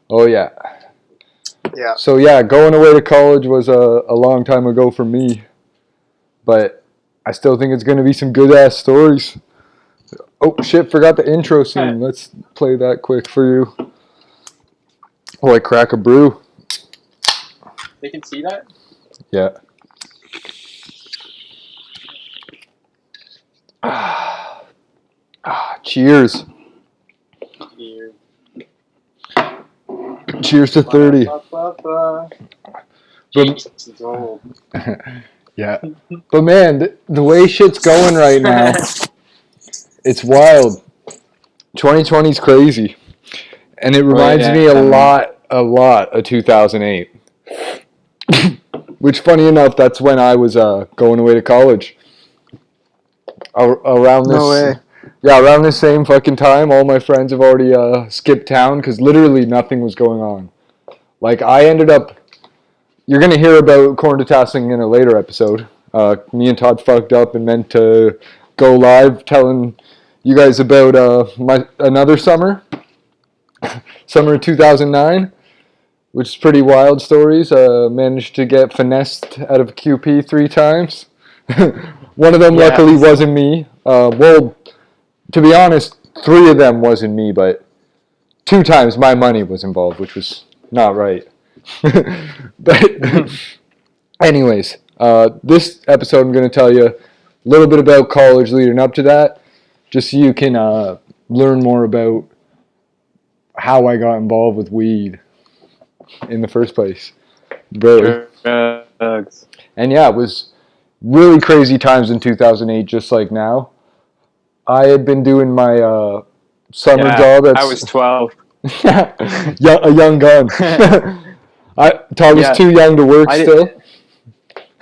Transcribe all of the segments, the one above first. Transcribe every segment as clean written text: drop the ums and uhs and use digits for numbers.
Oh, yeah. Yeah. So, yeah, going away to college was a long time ago for me. But I still think it's going to be some good-ass stories. Oh, shit, forgot the intro scene. Let's play that quick for you. Oh, I crack a brew. They can see that? Yeah. Cheers. Here. Cheers to 30. Jesus, it's old. Yeah. But man, the way shit's going right now, it's wild. 2020's crazy. And it reminds me a lot of 2008. Which, funny enough, that's when I was going away to college. Around this, No way. Yeah, around the same fucking time, all my friends have already skipped town because literally nothing was going on. Like, I ended up... You're going to hear about corn tasking in a later episode. Me and Todd fucked up and meant to go live telling you guys about another summer. Summer of 2009, which is pretty wild stories. Managed to get finessed out of QP 3 times. One of them, luckily, wasn't me. Well, to be honest, 3 of them wasn't me, but 2 times my money was involved, which was not right. But anyways, this episode I'm going to tell you a little bit about college leading up to that, just so you can learn more about how I got involved with weed in the first place. Really. Drugs. And yeah, it was really crazy times in 2008, just like now. I had been doing my summer job. I was 12. A young gun. Todd was too young to work still.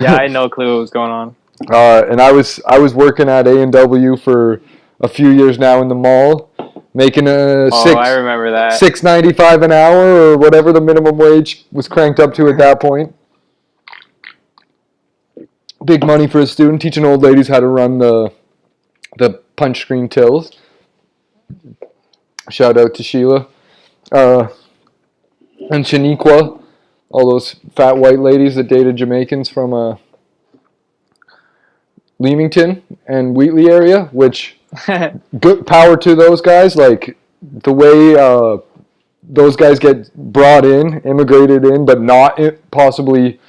Yeah, I had no clue what was going on. And I was working at A&W for a few years now in the mall, making I remember that. $6.95 an hour or whatever the minimum wage was cranked up to at that point. Big money for a student, teaching old ladies how to run the punch screen tills. Shout out to Sheila. And Shaniqua, all those fat white ladies that dated Jamaicans from Leamington and Wheatley area, which good power to those guys. Like the way those guys get brought in, immigrated in, but not possibly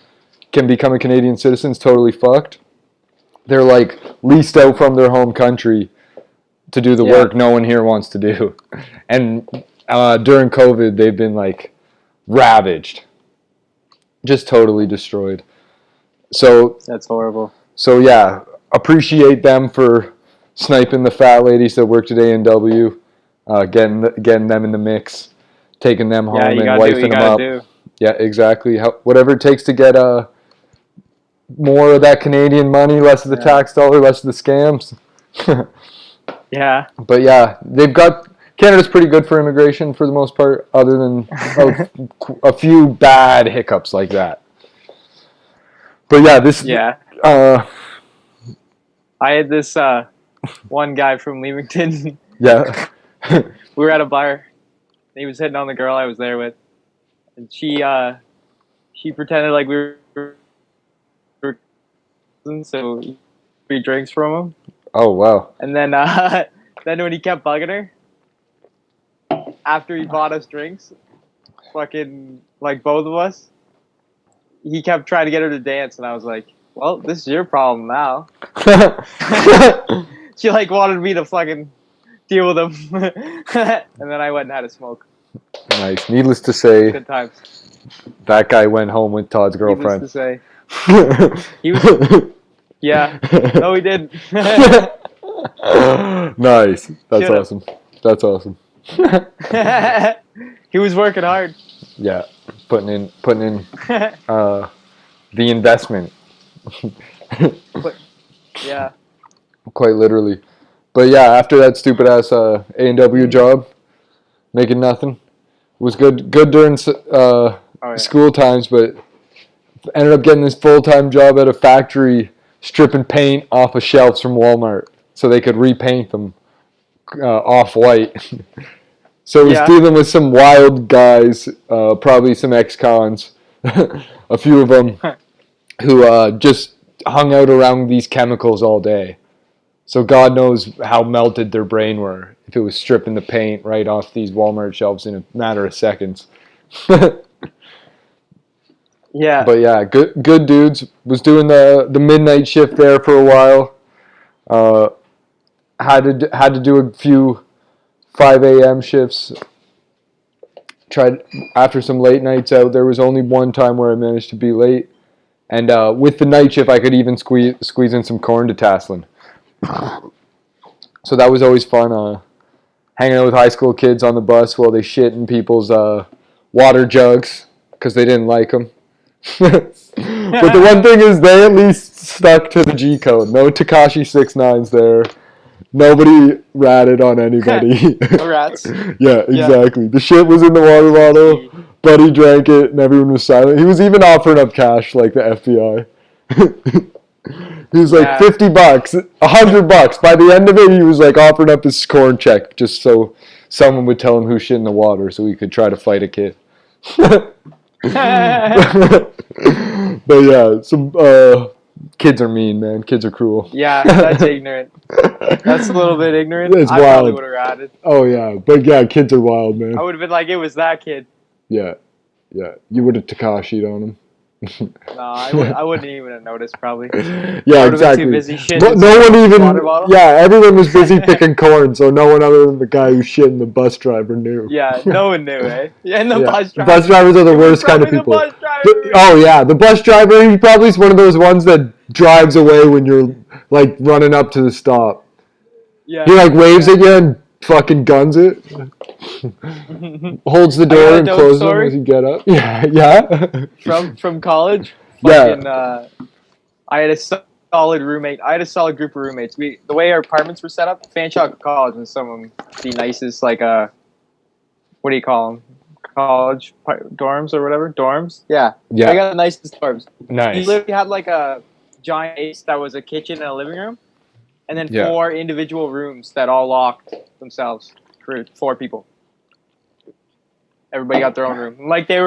can become a Canadian citizen is totally fucked. They're like leased out from their home country to do the work no one here wants to do. And during COVID, they've been like ravaged, just totally destroyed. So that's horrible. So yeah, appreciate them for sniping the fat ladies that worked at A&W, getting them in the mix, taking them home and wifing them up. Yeah, exactly. Whatever it takes to get more of that Canadian money, less of the tax dollar, less of the scams. Yeah. But yeah, Canada's pretty good for immigration for the most part, other than a few bad hiccups like that. But yeah, I had this one guy from Leamington. Yeah. We were at a bar. He was hitting on the girl I was there with, and she pretended like we were so free drinks from him. Oh wow! And then when he kept bugging her, after he bought us drinks, fucking like both of us, he kept trying to get her to dance, and I was like, "Well, this is your problem now." She like wanted me to fucking deal with him, and then I went and had a smoke. Nice. Needless to say, good times. That guy went home with Todd's girlfriend. Needless to say, he was. Yeah. No, he didn't. Nice. That's awesome. That's awesome. He was working hard. Yeah, putting in the investment. Yeah. Quite literally. But yeah, after that stupid ass A&W job, making nothing, was good during school times, but ended up getting this full-time job at a factory stripping paint off of shelves from Walmart so they could repaint them off-white. So I was Yeah. dealing with some wild guys, probably some ex-cons, a few of them, who just hung out around these chemicals all day. So God knows how melted their brain were if it was stripping the paint right off these Walmart shelves in a matter of seconds. Yeah. But yeah, good dudes. Was doing the midnight shift there for a while. Had to do a few 5 a.m. shifts. Tried after some late nights out. There was only one time where I managed to be late, and with the night shift, I could even squeeze in some corn detasseling. So that was always fun. Hanging out with high school kids on the bus while they shit in people's water jugs because they didn't like them. But the one thing is, they at least stuck to the G code. No Tekashi 6ix9ines there. Nobody ratted on anybody. No rats. Yeah, exactly. The shit was in the water bottle. Buddy drank it, and everyone was silent. He was even offering up cash, like the FBI. He was like $50, $100. By the end of it, he was like offering up his corn check just so someone would tell him who shit in the water, so he could try to fight a kid. But yeah, some kids are mean, man. Kids are cruel. Yeah, that's ignorant. That's a little bit ignorant. It's I wild. probably would have ratted. Oh yeah, but yeah, kids are wild, man. I would have been like, it was that kid. Yeah. You would have Tekashi'd on him. No, I wouldn't even have noticed, probably. Yeah, I exactly. Been too busy shitting But no one even. Water bottle. Yeah, everyone was busy picking corn, so no one other than the guy who shit and the bus driver knew. Yeah, no one knew, eh? Yeah, and the bus driver. Bus drivers are the worst kind of people. Oh yeah, the bus driver. He probably is one of those ones that drives away when you're like running up to the stop. Yeah. He like waves at you and fucking guns it. Holds the door and closes it as you get up. Yeah. From college. Yeah. Fucking, I had a solid roommate. I had a solid group of roommates. The way our apartments were set up, Fanshawe College was some of the nicest, like what do you call them? College dorms or whatever. Dorms. Yeah. Yeah. They got the nicest dorms. Nice. He literally had like a giant space that was a kitchen and a living room, and then 4 individual rooms that all locked themselves for 4 people. Everybody got their own room. Like they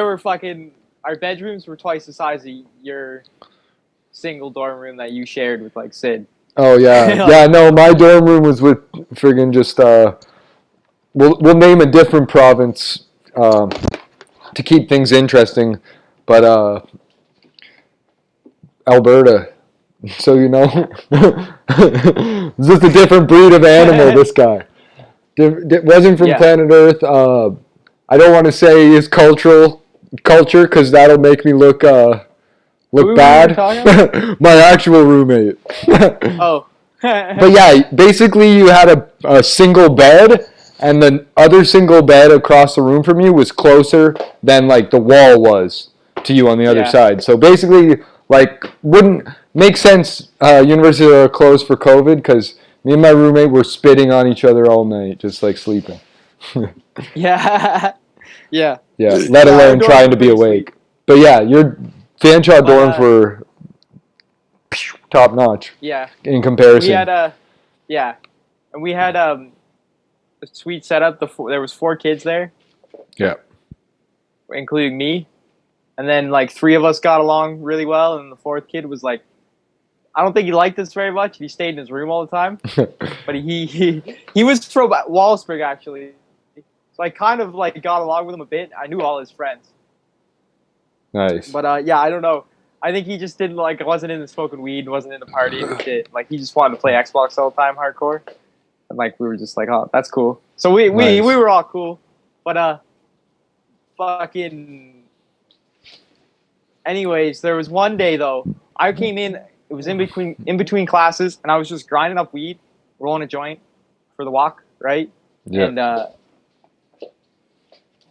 were fucking. Our bedrooms were twice the size of your single dorm room that you shared with like Sid. Oh yeah, yeah. No, my dorm room was with friggin' just. We'll name a different province to keep things interesting, but Alberta. So you know, it's just a different breed of animal. This guy wasn't from planet Earth. I don't want to say his culture because that'll make me look bad. My actual roommate. Oh. But yeah, basically you had a single bed, and the other single bed across the room from you was closer than like the wall was to you on the other side. So basically, like, wouldn't make sense. Universities are closed for COVID because me and my roommate were spitting on each other all night, just like sleeping. Yeah. Yeah. Yeah, let alone trying to be awake. But yeah, your Fanshawe dorms were top notch. Yeah. In comparison. We had and we had a sweet setup. There was 4 kids there. Yeah. Including me, and then like 3 of us got along really well, and the 4th kid was like, I don't think he liked us very much. He stayed in his room all the time, but he was from Wallaceburg actually. So I kind of like got along with him a bit. I knew all his friends. Nice. But yeah, I don't know. I think he just didn't wasn't into smoking weed, wasn't into partying and shit. Like he just wanted to play Xbox all the time, hardcore. And like we were just like, oh, that's cool. So we were all cool. But fucking. Anyways, there was one day though. I came in. It was in between classes, and I was just grinding up weed, rolling a joint for the walk, right? Yeah. And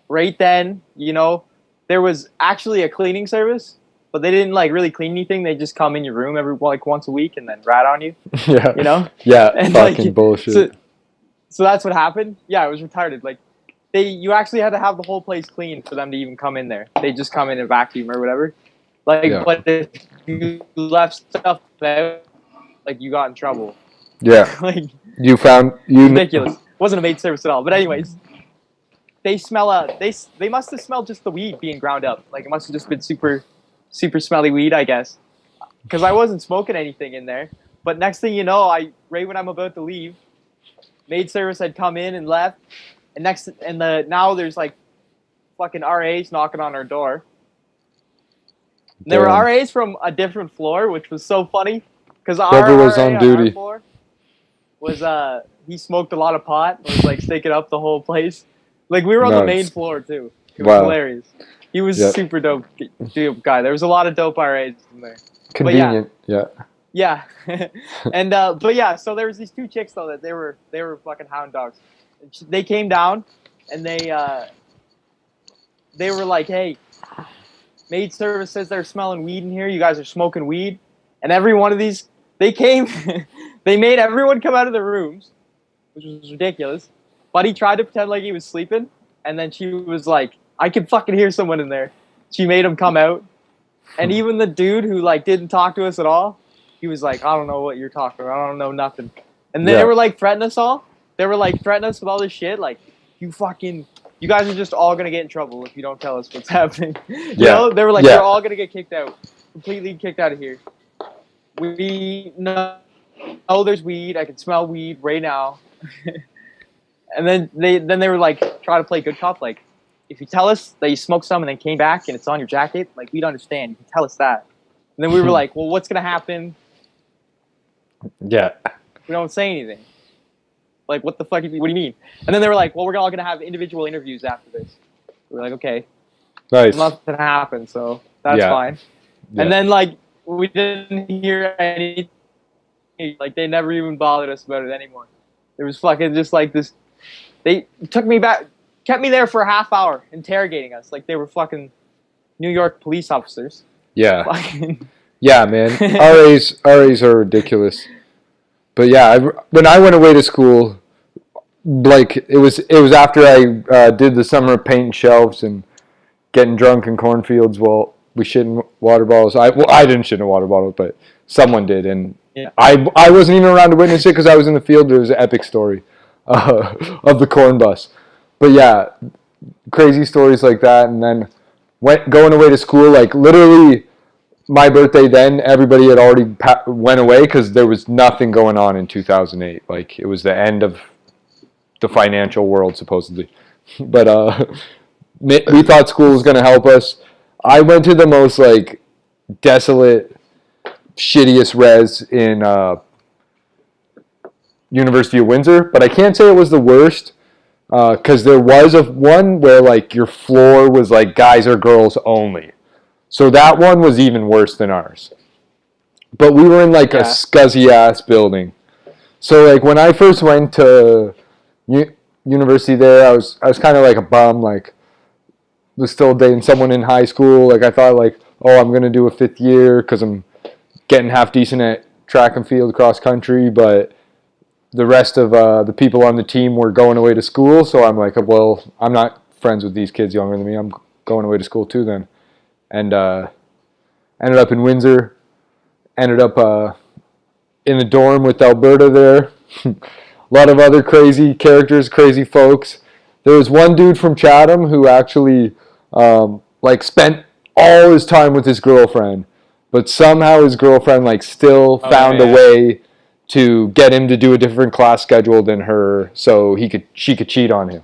right then, you know, there was actually a cleaning service, but they didn't like really clean anything. They just come in your room every once a week and then rat on you. Yeah. You know? Yeah. And fucking bullshit. So that's what happened. Yeah, it was retarded. Like you actually had to have the whole place clean for them to even come in there. They just come in and vacuum or whatever. Like, but if you left stuff out, like you got in trouble. Yeah. Like you found you ridiculous. wasn't a maid service at all. But anyways, they smell they must have smelled just the weed being ground up. Like it must have just been super smelly weed, I guess. Because I wasn't smoking anything in there. But next thing you know, right when I'm about to leave, maid service had come in and left, and now there's like fucking RAs knocking on our door. And there were RAs from a different floor, which was so funny because our was RA on duty. our floor was he smoked a lot of pot and was like stinking up the whole place. Like we were on the main floor too. It was hilarious. He was super dope guy. There was a lot of dope RAs in there. Convenient, Yeah. And but yeah, so there was these two chicks though that they were fucking hound dogs. They came down and they were like, "Hey, maid service says they're smelling weed in here. You guys are smoking weed." And every one of these, they came, they made everyone come out of the rooms, which was ridiculous. Buddy tried to pretend like he was sleeping, and then she was like, "I can fucking hear someone in there." She made him come out, and even the dude who like didn't talk to us at all, he was like, "I don't know what you're talking about. I don't know nothing." And they were like threatening us all. They were like threatening us with all this shit, like you guys are just all gonna get in trouble if you don't tell us what's happening. You know, they were like, "You're all gonna get kicked out, completely kicked out of here." We know there's weed. I can smell weed right now. And then they were like trying to play good cop, like if you tell us that you smoked some and then came back and it's on your jacket, like we'd understand. You can tell us that. And then we were like, "Well, what's gonna happen?" Yeah. We don't say anything. Like, what the fuck? What do you mean? And then they were like, "Well, we're all gonna have individual interviews after this." We were like, "Okay." Nice. Nothing happened, so that's fine. Yeah. And then like we didn't hear anything. Like they never even bothered us about it anymore. It was fucking just like this. They took me back, kept me there for a half hour, interrogating us like they were fucking New York police officers. Yeah. Fucking. Yeah, man. RAs are ridiculous. But yeah, when I went away to school, like it was after I did the summer of painting shelves and getting drunk in cornfields while we shit in water bottles. I didn't shit in a water bottle, but someone did, and I wasn't even around to witness it because I was in the field. It was an epic story of the corn bus. But yeah, crazy stories like that, and then going away to school, like literally my birthday then, everybody had already went away because there was nothing going on in 2008. Like, it was the end of the financial world, supposedly. But we thought school was going to help us. I went to the most, like, desolate, shittiest res in University of Windsor. But I can't say it was the worst because there was one where, like, your floor was, like, guys or girls only. So that one was even worse than ours. But we were in like a scuzzy-ass building. So like when I first went to university there, I was kind of like a bum. Like, was still dating someone in high school. Like I thought like, oh, I'm going to do a 5th year because I'm getting half decent at track and field cross country. But the rest of the people on the team were going away to school. So I'm like, well, I'm not friends with these kids younger than me. I'm going away to school too then. And ended up in Windsor, ended up in a dorm with Alberta there. A lot of other crazy characters, crazy folks. There was one dude from Chatham who actually like spent all his time with his girlfriend, but somehow his girlfriend like still found a way to get him to do a different class schedule than her, so she could cheat on him.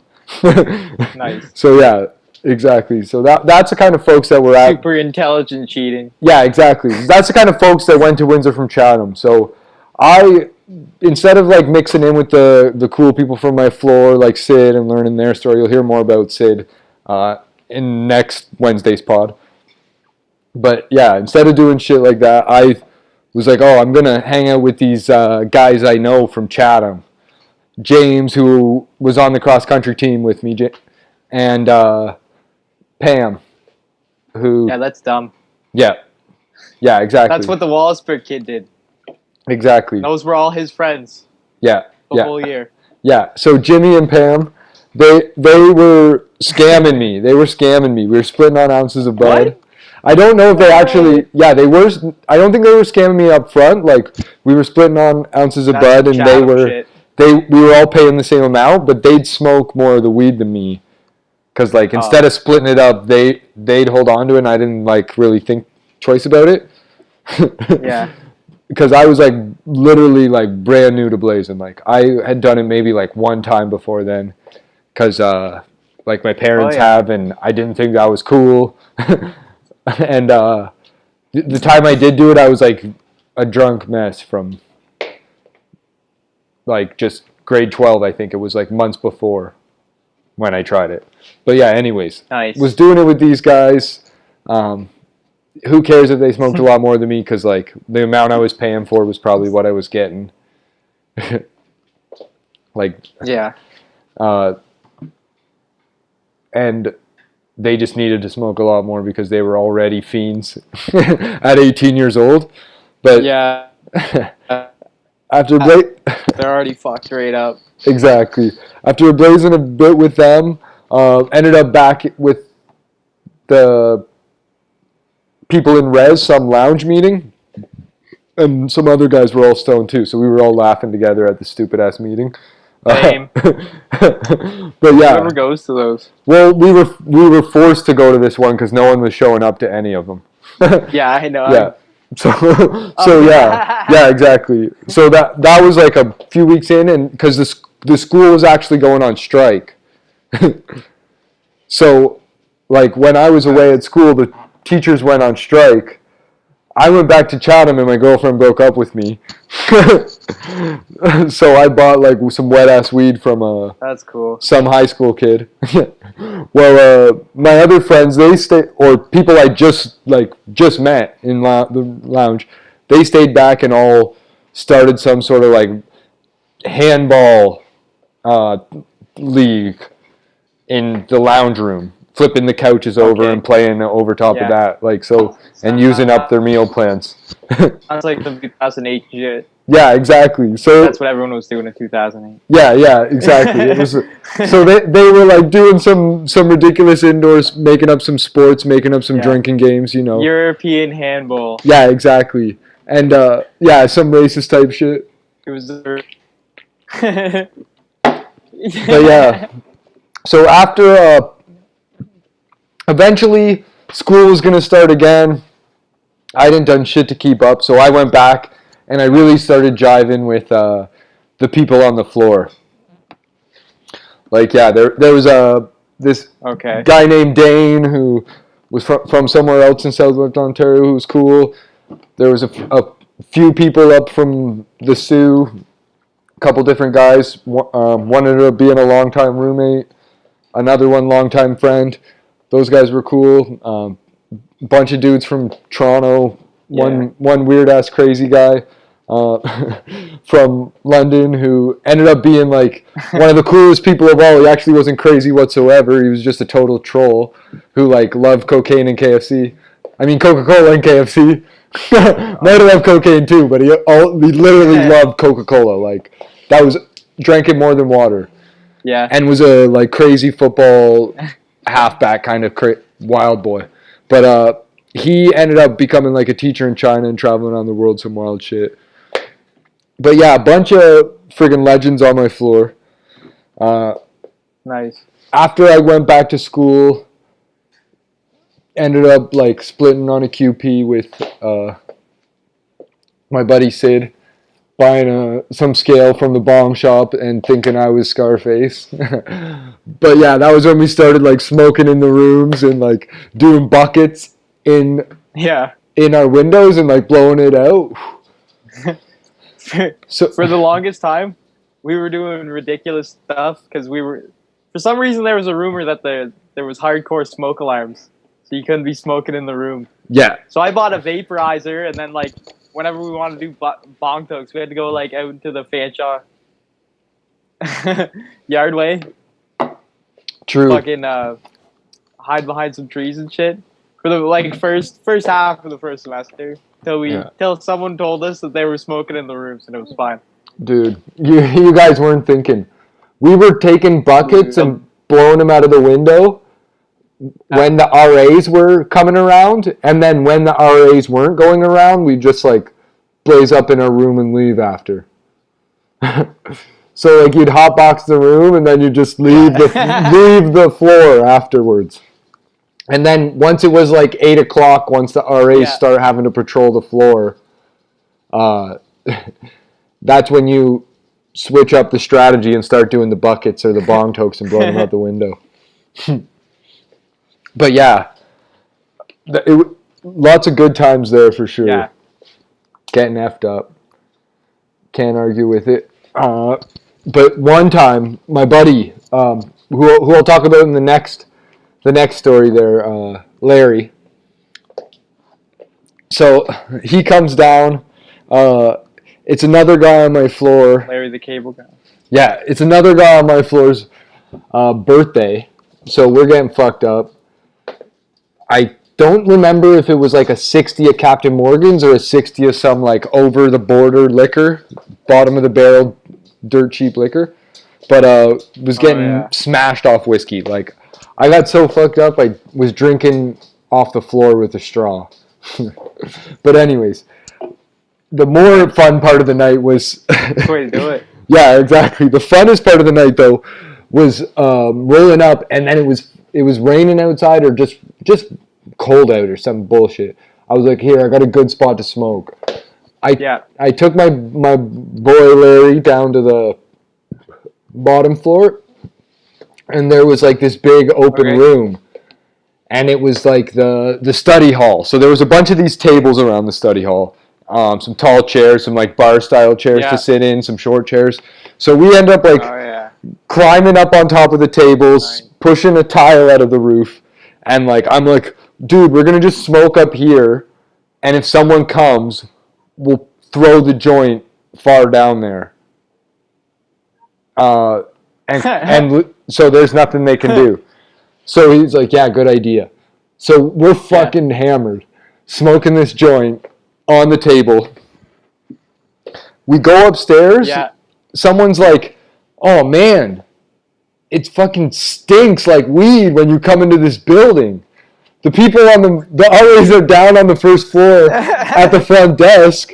Nice. So yeah. Exactly. So that's the kind of folks that were at... Super intelligent cheating. Yeah, exactly. That's the kind of folks that went to Windsor from Chatham. So instead of like mixing in with the cool people from my floor, like Sid, and learning their story, you'll hear more about Sid in next Wednesday's pod. But yeah, instead of doing shit like that, I was like, oh, I'm going to hang out with these guys I know from Chatham. James, who was on the cross-country team with me, and... Pam, who... Yeah, that's dumb. Yeah, exactly. That's what the Wallaceburg kid did. Exactly. Those were all his friends. The whole year. Yeah, so Jimmy and Pam, they were scamming me. We were splitting on ounces of bud. What? I don't know if they actually... Yeah, they were... I don't think they were scamming me up front. Like, we were splitting on ounces of bud, and they were... Shit. we were all paying the same amount, but they'd smoke more of the weed than me. Because, like, instead of splitting it up, they'd hold on to it, and I didn't, like, really think twice about it. Yeah. Because I was, like, literally, like, brand new to blazing. Like, I had done it maybe, like, one time before then. Because, like, my parents have, and I didn't think that was cool. And the time I did do it, I was, like, a drunk mess from, like, just grade 12, I think. It was, like, months before when I tried it. But yeah, anyways. Nice. Was doing it with these guys. Who cares if they smoked a lot more than me? Because, like, the amount I was paying for was probably what I was getting. Like, yeah. And they just needed to smoke a lot more because they were already fiends at 18 years old. But yeah. After they're already fucked right up. Exactly. After blazing a bit with them, ended up back with the people in Res, some lounge meeting, and some other guys were all stoned too, so we were all laughing together at the stupid ass meeting. Same. But yeah, whoever goes to those. Well, we were forced to go to this one because no one was showing up to any of them. Yeah, I know. Yeah. So yeah, exactly. So that was like a few weeks in, and because the school was actually going on strike. So, like, when I was away at school, the teachers went on strike. I went back to Chatham, and my girlfriend broke up with me. So I bought, like, some wet-ass weed from that's cool. Some high school kid. Well, my other friends, they stayed, or people I just met in the lounge, they stayed back and all started some sort of, like, handball league in the lounge room, flipping the couches over and playing over top of that, like, so, and using up their meal plans. That's like the 2008 shit. Yeah, exactly. So that's what everyone was doing in 2008. Yeah, exactly. It was so they were like doing some ridiculous indoors, making up some sports, making up some drinking games, you know. European handball. Yeah, exactly. And some racist type shit. It was But yeah. So after eventually school was gonna start again. I didn't done shit to keep up, so I went back and I really started jiving with the people on the floor. Like, yeah, there was this guy named Dane who was from somewhere else in Southwest Ontario who was cool. There was a few people up from the Sioux, a couple different guys. One ended up being a longtime roommate, another one longtime friend. Those guys were cool. Bunch of dudes from Toronto. One weird ass crazy guy from London who ended up being like one of the coolest people of all. He actually wasn't crazy whatsoever. He was just a total troll who like loved cocaine and KFC. I mean Coca-Cola and KFC. Might have loved cocaine too, but he literally loved Coca-Cola. Like that was drank it more than water. Yeah. And was a like crazy football halfback kind of wild boy. But he ended up becoming like a teacher in China and traveling around the world, some wild shit. But yeah, a bunch of friggin' legends on my floor. Nice. After I went back to school, ended up like splitting on a QP with my buddy Sid, buying some scale from the Bong shop and thinking I was Scarface. But yeah, that was when we started like smoking in the rooms and like doing buckets in our windows and like blowing it out. So for the longest time, we were doing ridiculous stuff because for some reason there was a rumor that there was hardcore smoke alarms, so you couldn't be smoking in the room. Yeah. So I bought a vaporizer, and then like whenever we wanted to do bong tokes, we had to go like out into the Fanshawe yardway. True. Fucking hide behind some trees and shit for the like first half of the first semester till someone told us that they were smoking in the rooms and it was fine. Dude, you guys weren't thinking. We were taking buckets and blowing them out of the window when the RAs were coming around, and then when the RAs weren't going around, we just like blaze up in our room and leave after. So like you'd hotbox the room and then you just leave the floor afterwards. And then once it was like 8 o'clock, once the RAs start having to patrol the floor, that's when you switch up the strategy and start doing the buckets or the bong tokes and blow them out the window. But yeah, lots of good times there for sure. Yeah. Getting effed up. Can't argue with it. But one time, my buddy, who I'll talk about in the next story there, Larry. So he comes down. It's another guy on my floor. Larry the cable guy. Yeah, it's another guy on my floor's birthday. So we're getting fucked up. I don't remember if it was like a 60 at Captain Morgan's or a 60 of some like over the border liquor, bottom of the barrel, dirt cheap liquor. But was getting smashed off whiskey. Like I got so fucked up I was drinking off the floor with a straw. But anyways, the more fun part of the night was That's the way to do it. Yeah, exactly. The funnest part of the night though was rolling up, and then it was raining outside or just cold out or some bullshit. I was like, here, I got a good spot to smoke. I took my boy Larry down to the bottom floor, and there was like this big open room, and it was like the study hall. So there was a bunch of these tables around the study hall, some tall chairs, some like bar style chairs to sit in, some short chairs. So we end up like climbing up on top of the tables, pushing a tile out of the roof, and like I'm like, dude, we're gonna just smoke up here, and if someone comes, we'll throw the joint far down there. And so there's nothing they can do. So he's like, yeah, good idea. So we're fucking hammered, smoking this joint on the table. We go upstairs. Yeah. Someone's like, oh man, it fucking stinks like weed when you come into this building. The people on the RAs are down on the first floor at the front desk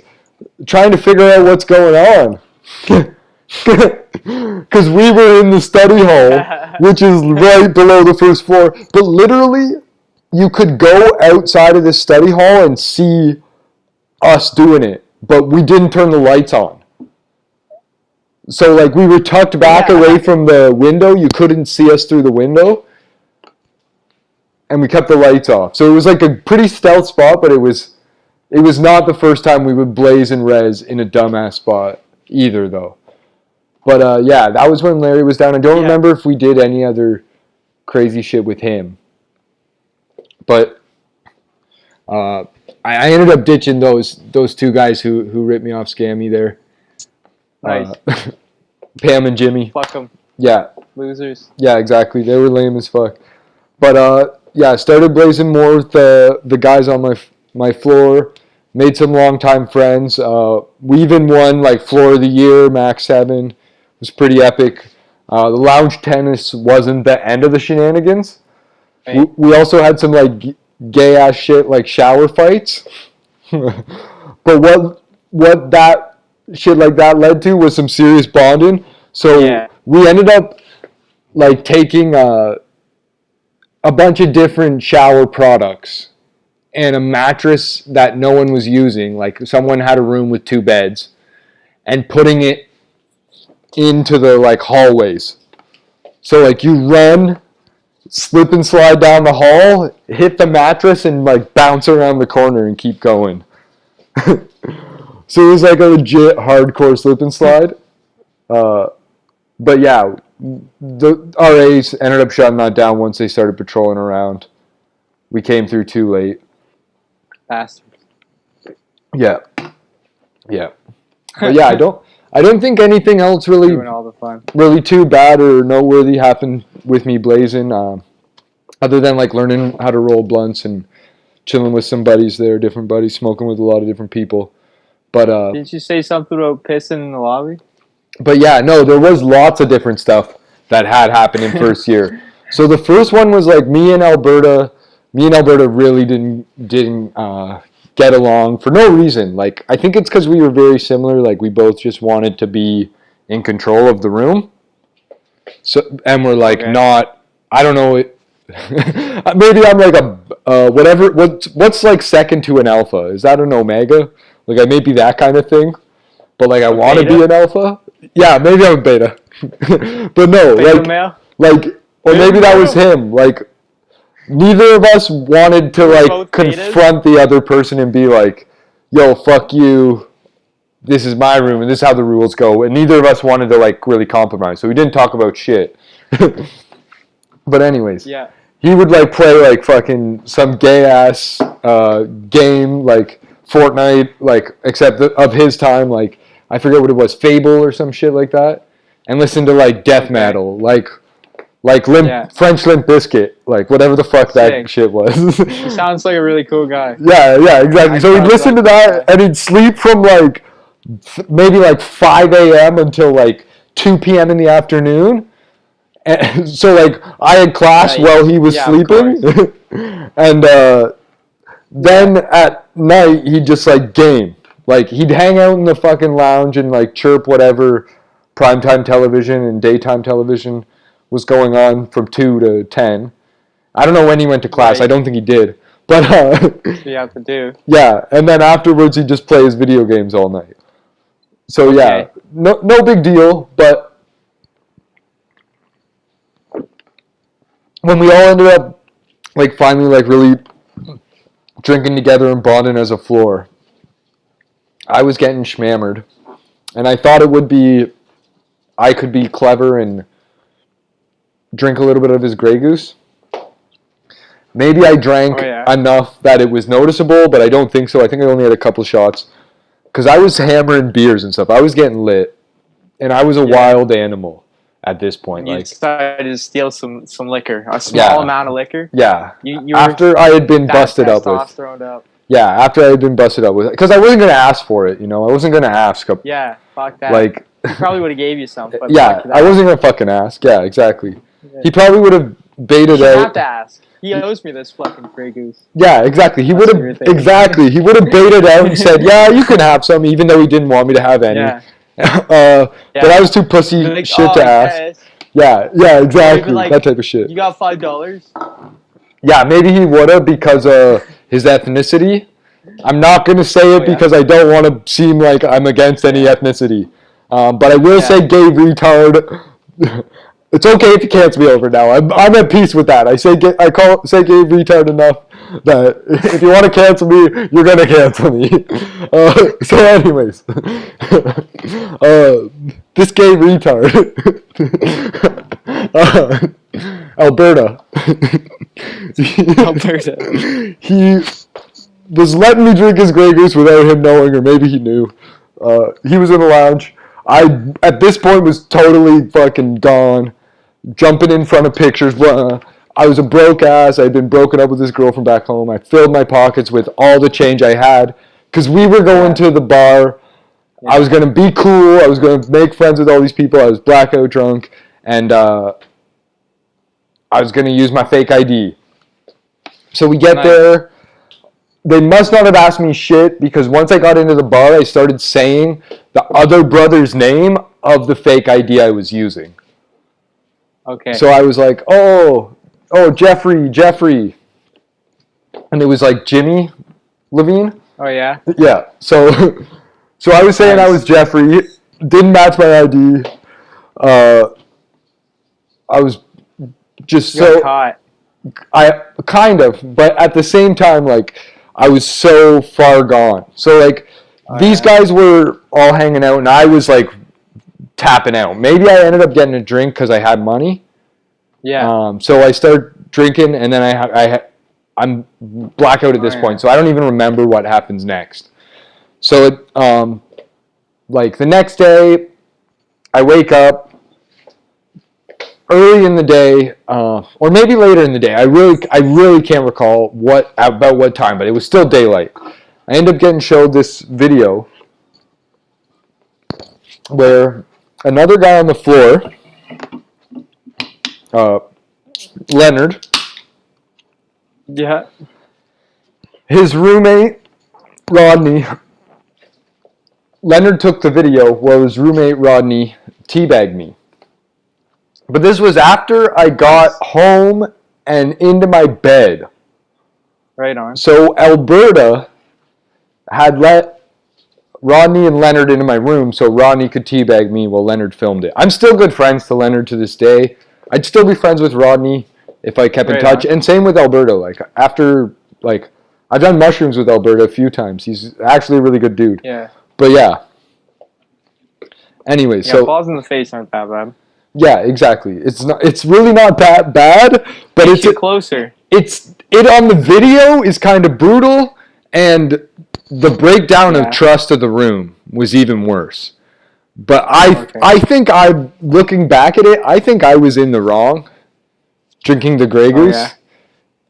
trying to figure out what's going on. Because we were in the study hall, which is right below the first floor. But literally, you could go outside of this study hall and see us doing it. But we didn't turn the lights on. So, like, we were tucked back away from the window. You couldn't see us through the window. And we kept the lights off. So it was like a pretty stealth spot, but it was not the first time we would blaze and res in a dumbass spot either, though. But yeah, that was when Larry was down. I don't remember if we did any other crazy shit with him. But I ended up ditching those two guys who ripped me off Scammy there. Nice. Pam and Jimmy. Fuck them. Yeah. Losers. Yeah, exactly. They were lame as fuck. But yeah, I started blazing more with the guys on my floor. Made some longtime friends. We even won like floor of the year, max 7. It was pretty epic. The lounge tennis wasn't the end of the shenanigans. Right. We also had some like gay ass shit like shower fights. But what that shit like that led to was some serious bonding. So we ended up like taking a bunch of different shower products and a mattress that no one was using, like someone had a room with 2 beds, and putting it into the like hallways. So like you run, slip and slide down the hall, hit the mattress, and like bounce around the corner and keep going. So it was like a legit hardcore slip and slide. But yeah, the RAs ended up shutting that down once they started patrolling around. We came through too late. Bastards. Yeah. But yeah, I don't think anything else really Doing all the fun. Really too bad or noteworthy happened with me blazing. Other than like learning how to roll blunts and chilling with some buddies there, different buddies, smoking with a lot of different people. But didn't you say something about pissing in the lobby? But yeah, no, there was lots of different stuff that had happened in first year. So the first one was like me and Alberta really didn't get along for no reason. Like I think it's because we were very similar. Like we both just wanted to be in control of the room. So, and we're like Okay. not, I don't know, maybe I'm like a, whatever, what's like second to an alpha? Is that an omega? Like I may be that kind of thing, but like I want to Beta? be an alpha. Yeah, maybe I'm a beta. But no, Beta male? like, or maybe that was him. Like, neither of us wanted to We're like both betas? confront the other person and be like, yo, fuck you. This is my room and this is how the rules go. And neither of us wanted to like really compromise. So we didn't talk about shit. But anyways, Yeah. he would like play like fucking some gay ass game like Fortnite, like except of his time, like I forget what it was, Fable or some shit like that, and listen to like death metal, like French Limp Bizkit, like whatever the fuck that Sick. shit was. He sounds like a really cool guy. Yeah, exactly. So he'd listen to that and he'd sleep from like maybe like 5 a.m. until like 2 p.m. in the afternoon. And so like I had class while he was sleeping, and then at night he'd just like game. Like he'd hang out in the fucking lounge and like chirp whatever primetime television and daytime television was going on from 2 to 10. I don't know when he went to class. I don't think he did. But You have to do. yeah, and then afterwards he just plays video games all night. So yeah, no big deal, but when we all ended up like finally like really drinking together and bonding as a floor, I was getting schmammered, and I thought it would be, I could be clever and drink a little bit of his Grey Goose. Maybe I drank enough that it was noticeable, but I don't think so. I think I only had a couple shots, because I was hammering beers and stuff. I was getting lit, and I was a wild animal at this point. You like decided to steal some liquor, a small amount of liquor. Yeah. You after I had been busted up with. Yeah, after I had been busted up with, because I wasn't gonna ask for it, you know. I wasn't gonna ask. Yeah, fuck that. Like, he probably would have gave you some. But yeah, I wasn't gonna fucking ask. Yeah, exactly. Yeah. He probably would have baited out. You have to ask. He owes me this fucking Grey Goose. Yeah, exactly. He would have He would have baited out and said, "Yeah, you can have some," even though he didn't want me to have any. Yeah. But I was too pussy like, shit to ask. Yeah, exactly. Like, that type of shit. You got $5? Yeah, maybe he would have because of his ethnicity. I'm not going to say it because I don't want to seem like I'm against any ethnicity. But I will say gay retard. It's okay if you cancel me over now. I'm at peace with that. I say gay retard enough that if you want to cancel me, you're going to cancel me. So anyways, this gay retard, Alberta, he was letting me drink his Grey Goose without him knowing, or maybe he knew. He was in the lounge. I, at this point, was totally fucking gone, jumping in front of pictures. I was a broke ass. I had been broken up with this girl from back home. I filled my pockets with all the change I had because we were going to the bar. Yeah. I was going to be cool. I was going to make friends with all these people. I was blackout drunk, and I was going to use my fake ID. So we get there. They must not have asked me shit because once I got into the bar, I started saying the other brother's name of the fake ID I was using. Okay. So I was like, oh, Jeffrey. And it was like Jimmy Levine. Oh, yeah? Yeah. So I was saying I was Jeffrey. Didn't match my ID. I was just so... caught. I kind of, but at the same time, like, I was so far gone. So, like, these guys were all hanging out, and I was, like, tapping out. Maybe I ended up getting a drink because I had money. Yeah. So I started drinking, and then I'm blackout at this point, so I don't even remember what happens next. So, like, the next day, I wake up early in the day, or maybe later in the day. I really can't recall about what time, but it was still daylight. I end up getting showed this video where another guy on the floor, Leonard. Yeah. His roommate, Rodney. Leonard took the video while his roommate, Rodney, teabagged me. But this was after I got home and into my bed. Right on. So Alberta had let Rodney and Leonard into my room so Rodney could teabag me while Leonard filmed it. I'm still good friends to Leonard to this day. I'd still be friends with Rodney if I kept in touch. And same with Alberta. Like, after, like, I've done mushrooms with Alberta a few times. He's actually a really good dude. Yeah. But yeah. Anyway, so balls in the face aren't that bad. yeah, exactly. It's really not that bad, but It's closer. It on the video is kind of brutal, and the breakdown of trust of the room was even worse. But I think looking back at it, I think I was in the wrong drinking the Grey Goose. Yeah.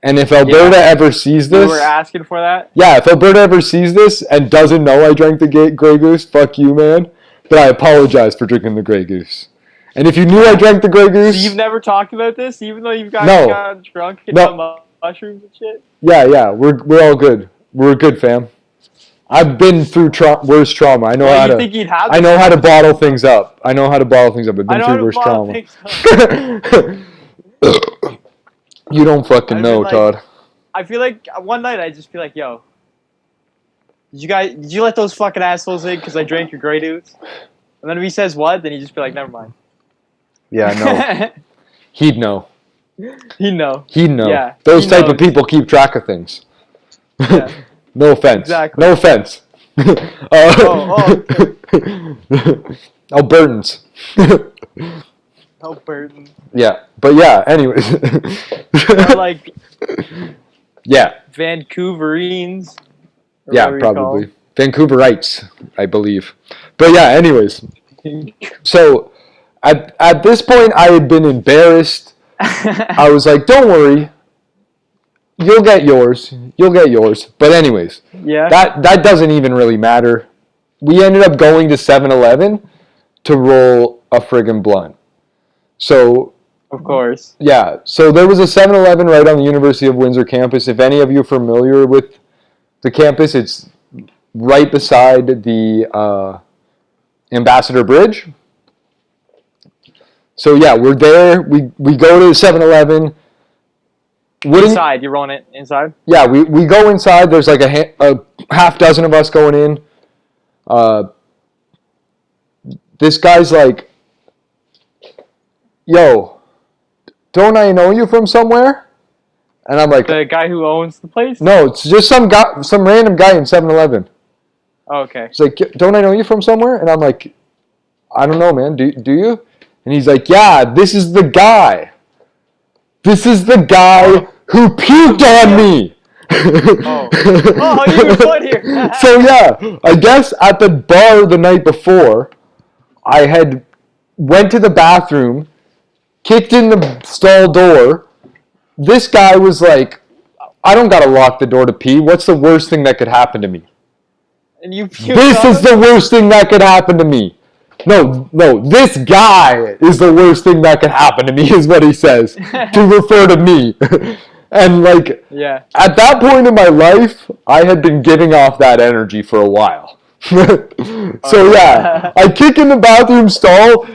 And if Alberta ever sees this, you were asking for that. Yeah, if Alberta ever sees this and doesn't know I drank the Grey Goose, fuck you, man. But I apologize for drinking the Grey Goose. And if you knew I drank the Grey Goose... So you've never talked about this, even though you've gotten drunk and done mushrooms and shit? Yeah, we're all good. We're good, fam. I've been through worse trauma. I know how to bottle things up. I've been through worse trauma. You don't fucking know, Todd. I feel like one night I just feel like, yo, did you let those fucking assholes in because I drank your Grey Goose? And then if he says what, then you just be like, never mind. Yeah, I know. He'd know. He'd know. Yeah, those type of people keep track of things. Yeah. No offense. Exactly. No offense. Albertans. Albertans. Yeah, but yeah, anyways. Like... Yeah. Vancouverines. Yeah, probably. Vancouverites, I believe. But yeah, anyways. So, at this point, I had been embarrassed. I was like, don't worry. You'll get yours. But anyways, that doesn't even really matter. We ended up going to 7-Eleven to roll a friggin' blunt. So... Of course. Yeah, so there was a 7-Eleven right on the University of Windsor campus. If any of you are familiar with the campus, it's right beside the Ambassador Bridge. So yeah, we're there. We go to 7-Eleven. Inside, you're rolling it inside? Yeah, we go inside. There's like a half dozen of us going in. This guy's like, yo, don't I know you from somewhere? And I'm like... The guy who owns the place? No, it's just some random guy in 7-Eleven. Oh, okay. He's like, don't I know you from somewhere? And I'm like, I don't know, man. Do you? And he's like, yeah, this is the guy. This is the guy who puked on me. Oh, you were put here. So yeah, I guess at the bar the night before, I had went to the bathroom, kicked in the stall door. This guy was like, I don't gotta lock the door to pee. What's the worst thing that could happen to me? And you puked This is the worst thing that could happen to me. No, this guy is the worst thing that could happen to me, is what he says, to refer to me. And like, at that point in my life, I had been giving off that energy for a while. So yeah, I kick in the bathroom stall,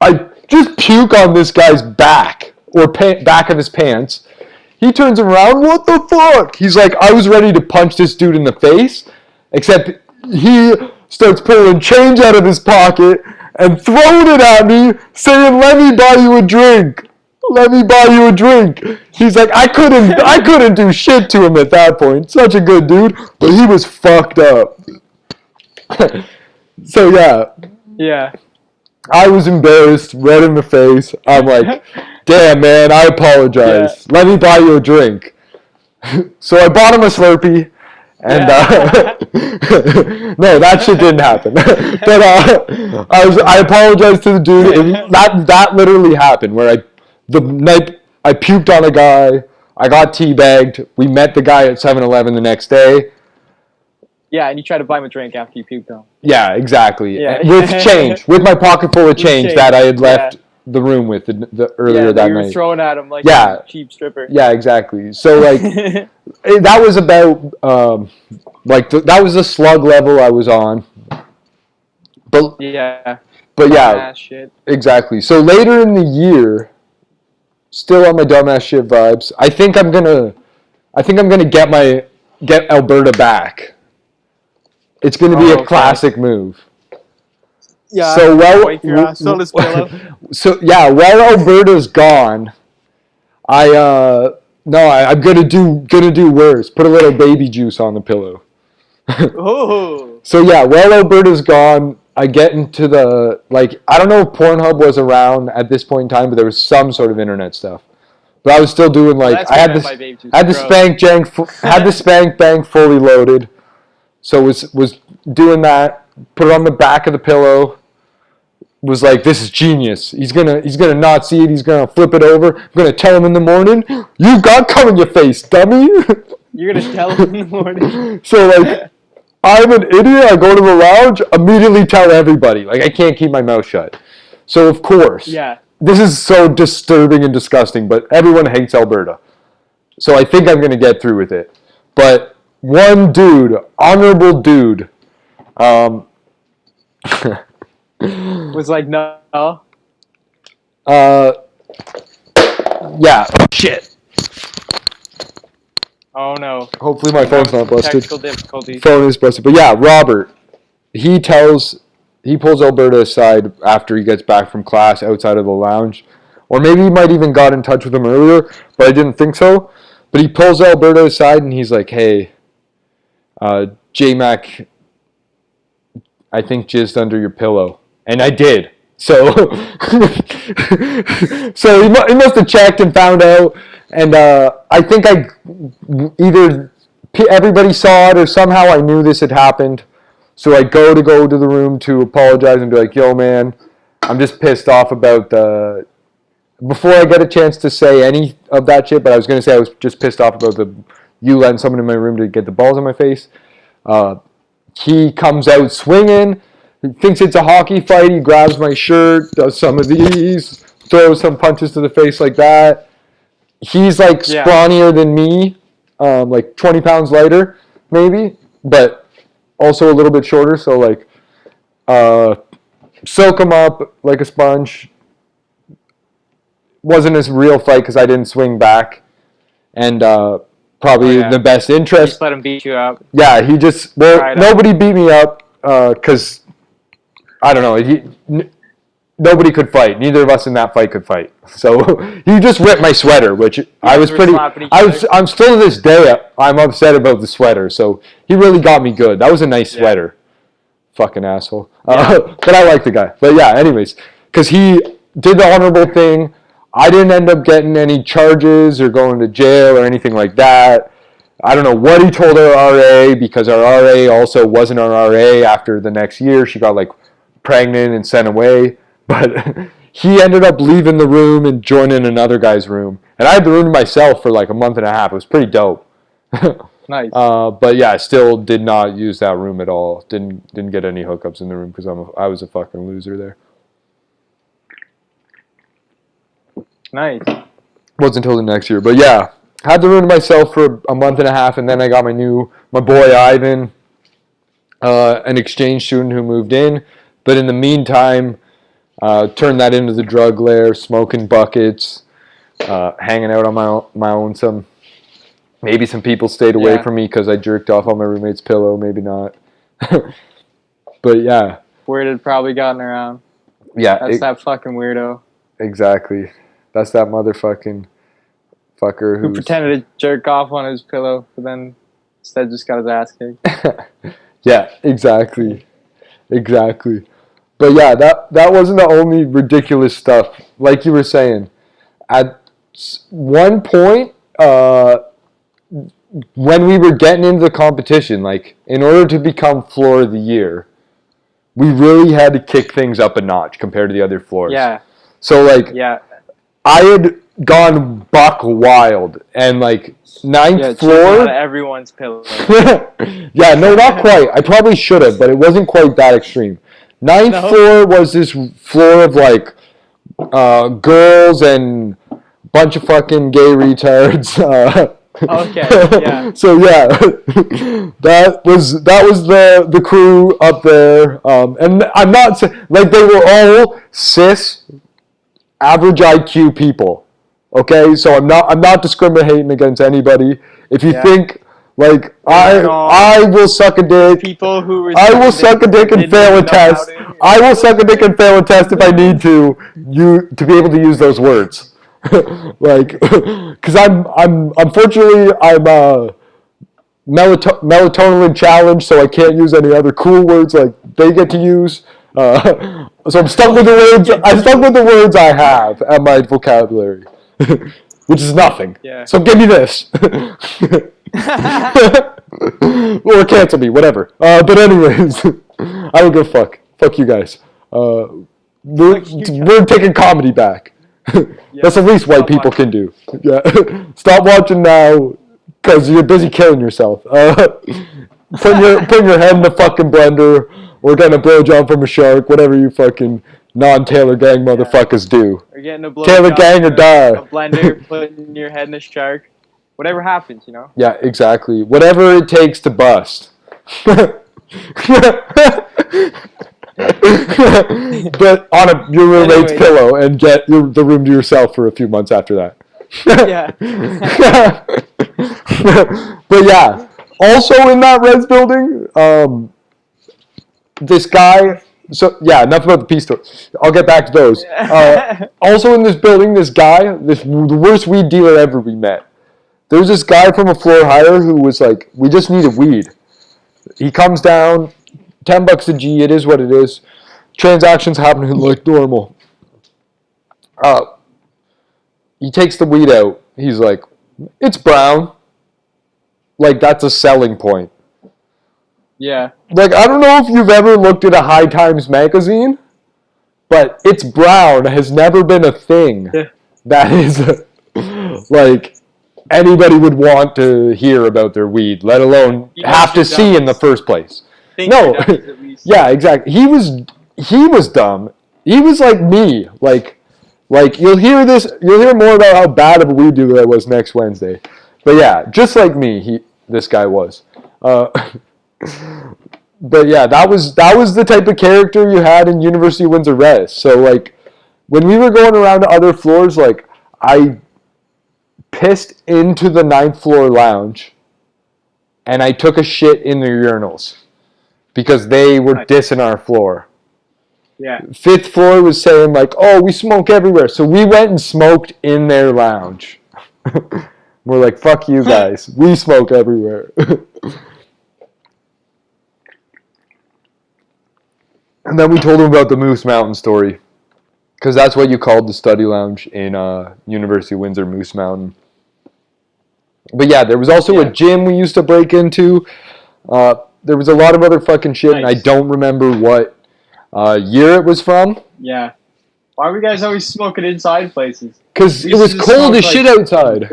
I just puke on this guy's back, or back of his pants. He turns around, what the fuck? He's like, I was ready to punch this dude in the face, except he starts pulling change out of his pocket and throwing it at me, saying, let me buy you a drink. Let me buy you a drink. He's like, I couldn't do shit to him at that point. Such a good dude, but he was fucked up. So yeah, I was embarrassed, red in the face. I'm like, damn man, I apologize. Let me buy you a drink. So I bought him a Slurpee, and no, that shit didn't happen. But I apologized to the dude. That literally happened, where the night I puked on a guy, I got teabagged. We met the guy at 7-Eleven the next day. Yeah, and you tried to buy him a drink after you puked on him. Yeah, exactly. Yeah. With change, with my pocket full of change that I had left the room with earlier that night. You were throwing at him like a cheap stripper. Yeah, exactly. So like, that was about that was the slug level I was on. But But yeah, Dumbass shit. exactly. So later in the year, still on my dumbass shit vibes, I think I'm gonna get Alberta back. It's gonna be a classic move. Yeah. So Wipe your ass on this pillow. So yeah, while Alberta's gone, I'm gonna do worse. Put a little baby juice on the pillow. Oh. So yeah, while Alberta's gone, I get into the I don't know if Pornhub was around at this point in time, but there was some sort of internet stuff. But I was still doing I had the spank bank fully loaded, so was doing that. Put it on the back of the pillow. Was like, this is genius. He's gonna not see it. He's gonna flip it over. I'm gonna tell him in the morning. You got cum in your face, dummy. You're gonna tell him in the morning. So I'm an idiot. I go to the lounge. Immediately tell everybody. I can't keep my mouth shut. So of course. Yeah. This is so disturbing and disgusting, but everyone hates Alberta. So I think I'm gonna get through with it. But one dude, honorable dude, was like, no. Yeah. Shit. Oh no. Hopefully my phone's not busted. Technical difficulties. Phone is busted. But yeah, Robert, he pulls Alberta aside after he gets back from class outside of the lounge. Or maybe he might even got in touch with him earlier, but I didn't think so. But he pulls Alberta aside and he's like, hey, J-Mac, I think jizzed under your pillow. And I did. So, so he must have checked and found out. And I think either everybody saw it or somehow I knew this had happened. So I go to the room to apologize and be like, yo, man, I'm just pissed off about before I get a chance to say any of that shit, but I was going to say I was just pissed off about you letting someone in my room to get the balls in my face. He comes out swinging. He thinks it's a hockey fight. He grabs my shirt, does some of these, throws some punches to the face like that. He's scrawnier than me, 20 pounds lighter, maybe, but also a little bit shorter. So soak him up like a sponge. Wasn't a real fight because I didn't swing back, and probably in the best interest. Just let him beat you up. Yeah, nobody beat me up because I don't know. Nobody could fight. Neither of us in that fight could fight. So he just ripped my sweater, which I was pretty. I'm still to this day. I'm upset about the sweater. So he really got me good. That was a nice sweater. Fucking asshole. But I like the guy. But yeah, anyways, because he did the honorable thing. I didn't end up getting any charges or going to jail or anything like that. I don't know what he told our RA because our RA also wasn't our RA after the next year. She got pregnant and sent away. But he ended up leaving the room and joining another guy's room. And I had the room to myself for a month and a half. It was pretty dope. Nice. But yeah, I still did not use that room at all. Didn't get any hookups in the room because I was a fucking loser there. Nice. Wasn't until the next year. But yeah, had the room to myself for a month and a half, and then I got my boy Ivan, an exchange student who moved in. But in the meantime, turned that into the drug lair, smoking buckets, hanging out on my own. Maybe some people stayed away from me because I jerked off on my roommate's pillow. Maybe not. But yeah. Word had probably gotten around. Yeah. That's that fucking weirdo. Exactly. That's that motherfucking fucker who pretended to jerk off on his pillow, but then instead just got his ass kicked. Yeah, exactly. But yeah, that wasn't the only ridiculous stuff. Like you were saying, at one point, when we were getting into the competition, in order to become floor of the year, we really had to kick things up a notch compared to the other floors. Yeah. So I had gone buck wild, and ninth floor. Out of everyone's pillow. Yeah, no, not quite. I probably should have, but it wasn't quite that extreme. Ninth floor was this floor of girls and a bunch of fucking gay retards. Okay, yeah. So yeah, that was the crew up there, and I'm not like they were all cis, average IQ people. Okay, so I'm not discriminating against anybody. If you think like I will suck a dick, People who I will suck a dick and fail a test. I will suck a dick and fail a test if I need to be able to use those words. Like, because I'm unfortunately I'm melatonin challenged, so I can't use any other cool words like they get to use. So I'm stuck with the words. I'm stuck with the words I have at my vocabulary, which is nothing. Yeah. So give me this, or cancel me, whatever. But anyways, I don't give a fuck. Fuck you guys. We're taking comedy back. That's the least white people can do. Yeah. Stop watching now because you're busy killing yourself. Putting your head in the fucking blender or getting a blowjob from a shark, whatever you fucking non-Taylor Gang motherfuckers do. Or getting a blowjob. Taylor Gang or die. A blender, putting your head in the shark. Whatever happens, you know? Yeah, exactly. Whatever it takes to bust. But on your roommate's pillow and get the room to yourself for a few months after that. Yeah. But yeah, also in that res building, this guy. So yeah, enough about the pee store. I'll get back to those. Also in this building, this guy, the worst weed dealer ever we met. There was this guy from a floor higher who was like, we just needed weed. He comes down, $10 a G. It is what it is. Transactions happening like normal. He takes the weed out. He's like, it's brown. Like, that's a selling point. Yeah. Like, I don't know if you've ever looked at a High Times magazine, but it's brown has never been a thing that is, like, anybody would want to hear about their weed, let alone have to see in the first place. No. Yeah, exactly. He was dumb. He was like me. Like you'll hear more about how bad of a weed dealer I was next Wednesday. But yeah, just like me, this guy was. But yeah, that was the type of character you had in University of Windsor Res. So like when we were going around to other floors, like I pissed into the 9th floor lounge and I took a shit in the urinals because they were dissing our floor. Yeah. 5th floor was saying like, oh, we smoke everywhere. So we went and smoked in their lounge. We're like, fuck you guys. We smoke everywhere. And then we told them about the Moose Mountain story. Because that's what you called the study lounge in University of Windsor, Moose Mountain. But yeah, there was also a gym we used to break into. There was a lot of other fucking shit, and I don't remember what year it was from. Yeah. Why were you guys always smoking inside places? Because it was cold as shit outside.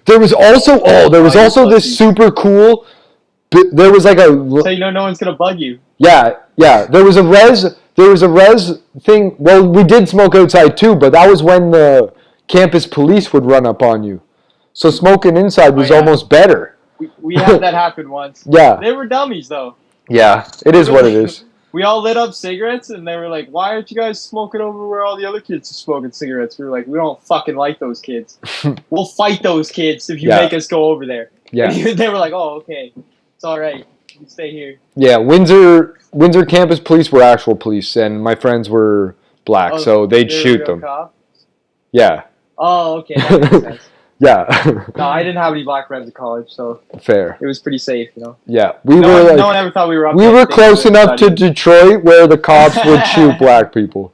There was also this super cool. There was like a. So you know no one's gonna bug you. Yeah. There was a res thing. Well, we did smoke outside too, but that was when the campus police would run up on you. So smoking inside was almost better. We had that happen once. Yeah. They were dummies though. Yeah, it is what it is. We all lit up cigarettes, and they were like, why aren't you guys smoking over where all the other kids are smoking cigarettes? We were like, we don't fucking like those kids. We'll fight those kids if you make us go over there. Yeah. And they were like, oh, okay. It's all right. You can stay here. Yeah, Windsor campus police were actual police, and my friends were black, so they'd shoot them. Cops? Yeah. Oh, okay. That makes sense. Yeah. No, I didn't have any black friends in college, so fair. It was pretty safe, you know. Yeah, no one ever thought we were. We were close enough to Detroit where the cops would shoot black people.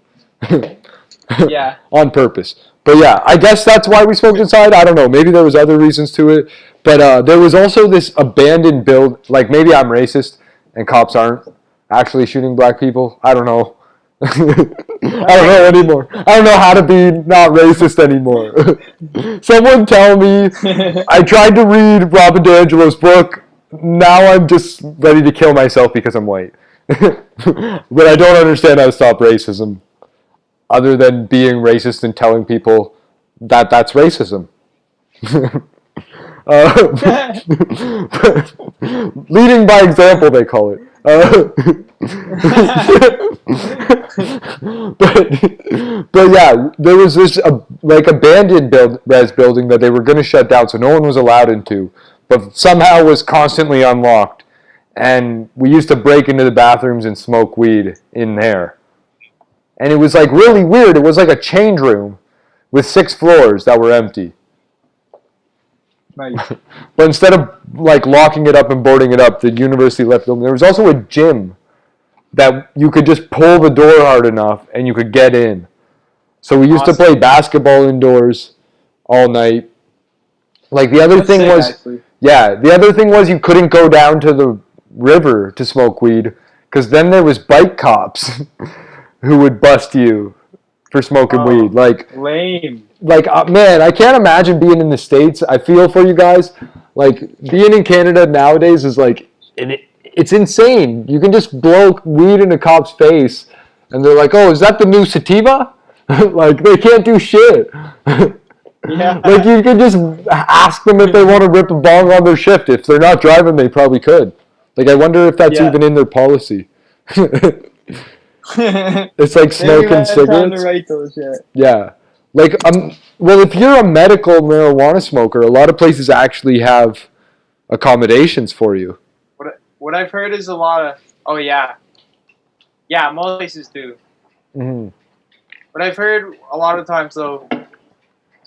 Yeah. On purpose. But yeah, I guess that's why we smoked inside. I don't know. Maybe there was other reasons to it. But there was also this abandoned build. Like maybe I'm racist and cops aren't actually shooting black people. I don't know. I don't know anymore. I don't know how to be not racist anymore. Someone tell me. I tried to read Robin DiAngelo's book. Now I'm just ready to kill myself because I'm white. But I don't understand how to stop racism other than being racist and telling people that that's racism. Leading by example, they call it. But yeah, there was this like abandoned res building that they were going to shut down, so no one was allowed into, but somehow was constantly unlocked. And we used to break into the bathrooms and smoke weed in there. And it was like really weird. It was like a change room with 6 floors that were empty. Nice. But instead of like locking it up and boarding it up, the university left building. There was also a gym that you could just pull the door hard enough and you could get in. So we used to play basketball indoors all night. Like the other thing was, actually. yeah, the other thing was you couldn't go down to the river to smoke weed because then there was bike cops who would bust you for smoking weed. Like lame. Like man, I can't imagine being in the States. I feel for you guys. Like being in Canada nowadays is like it's insane. You can just blow weed in a cop's face, and they're like, "Oh, is that the new sativa?" Like they can't do shit. Yeah. Like you could just ask them if they want to rip a bong on their shift. If they're not driving, they probably could. Like I wonder if that's even in their policy. It's like smoking cigarettes. To write those, yeah. Yeah. Like well, if you're a medical marijuana smoker, a lot of places actually have accommodations for you. What I've heard is a lot of most places do. Mm-hmm. But I've heard a lot of times though,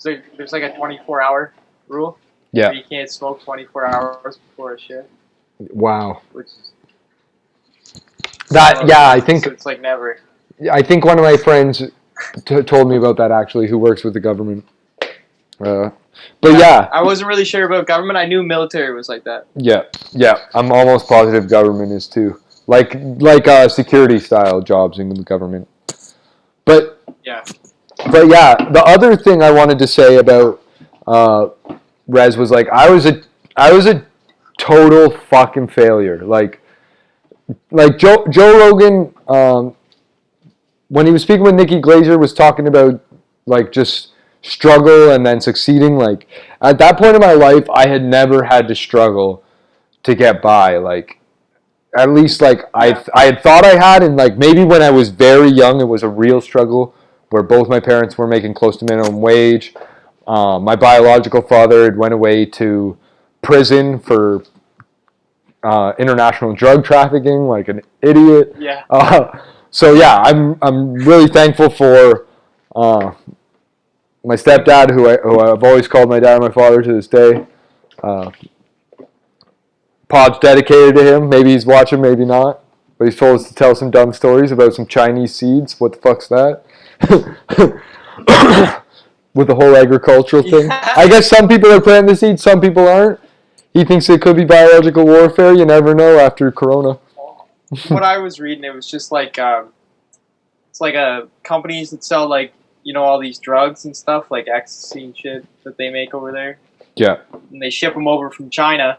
there's like a 24-hour rule. Yeah. Where you can't smoke 24 hours before a shift. Wow. Which is I think so it's like never. I think one of my friends told me about that actually, who works with the government. But yeah, I wasn't really sure about government. I knew military was like that. Yeah. I'm almost positive government is too. Like security style jobs in the government. But yeah, the other thing I wanted to say about Rez was like I was a total fucking failure. Like Joe Rogan, when he was speaking with Nikki Glazer, was talking about like just struggle and then succeeding. Like at that point in my life, I had never had to struggle to get by. Like at least like I had thought I had, and like maybe when I was very young, it was a real struggle where both my parents were making close to minimum wage. My biological father had went away to prison for international drug trafficking, like an idiot. Yeah. So yeah, I'm really thankful for my stepdad, who I've always called my dad and my father to this day. Pod's dedicated to him. Maybe he's watching, maybe not. But he's told us to tell some dumb stories about some Chinese seeds. What the fuck's that? With the whole agricultural thing. I guess some people are planting the seeds, some people aren't. He thinks it could be biological warfare. You never know after Corona. What I was reading, it was just like it's like companies that sell like all these drugs and stuff like ecstasy and shit that they make over there. Yeah. And they ship them over from China,